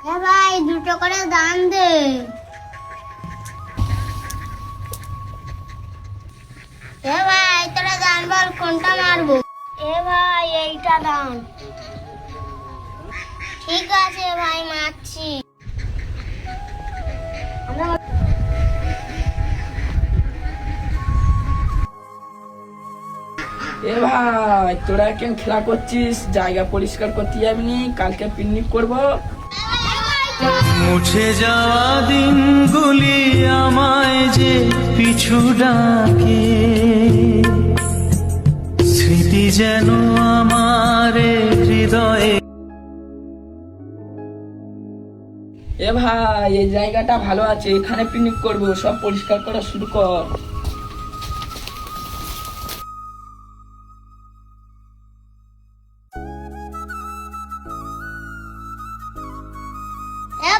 হ্যাঁ ভাই, 2টো করে দান দে। হ্যাঁ ভাই, তোরা দান বল, কোনটা মারবো? ভাই, এইটা দান। ঠিক আছে ভাই, মারছি। ভাই তোরা কেন খেলা করছিস? জায়গা পরিষ্কার করতে যাবি? কালকে পিকনিক করবো। মুছে যাওয়া দিনগুলি আমায় যে পিছু ডাকে, স্মৃতি যেন আমার হৃদয়ে। ভাই এই জায়গাটা ভালো আছে, এখানে পিকনিক করবো। সব পরিষ্কার করা শুরু কর।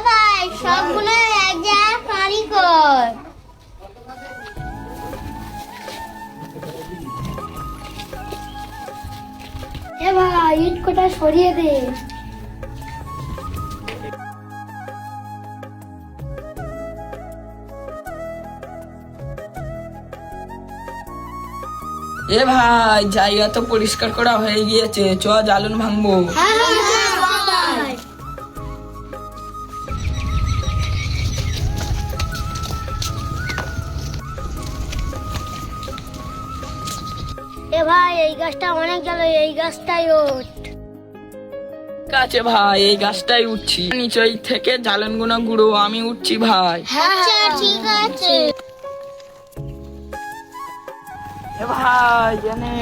ভাই, সবগুলো এক জায়গায় পানি কর। ভাই, ইট কটা সরিয়ে দে। ভাই জায়গা তো পরিষ্কার করা হয়ে গিয়েছে, চ জ্বালন ভাঙবো। ভাই, এই গাছটা অনেক গেল, এই গাছটাই ওঠ। ঠিক আছে ভাই, এই গাছটাই উঠছি। নিচই থেকে জ্বালন গুলো গুঁড়ো, আমি উঠছি ভাই। আচ্ছা ঠিক আছে। ভাই জানে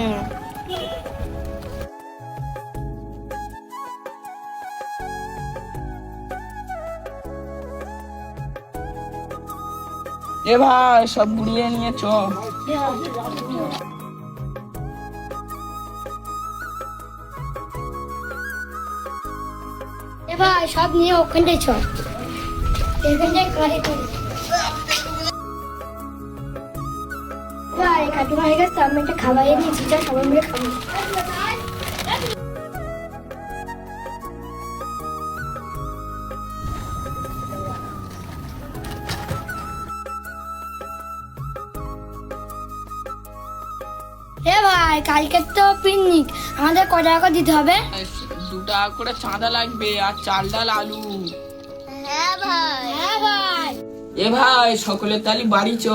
ভাই সব গুড়িয়ে নিয়ে চ। ভাই, সব নিয়ে ওখানটায় চ। এখানটায় কাটে করে। ভাই, কাকিমা হয়ে গেছে, আমি একটা খাবার নিয়েছি, যা সবাই মিলে খাবো। ভাই, কালকে তো পিকনিক, আমাদের কত টাকা দিতে হবে? 2 টাকা করে চাঁদা লাগবে, আর চাল ডাল আলু। হ্যাঁ ভাই। ভাই সকলের তালি বাড়ি চ।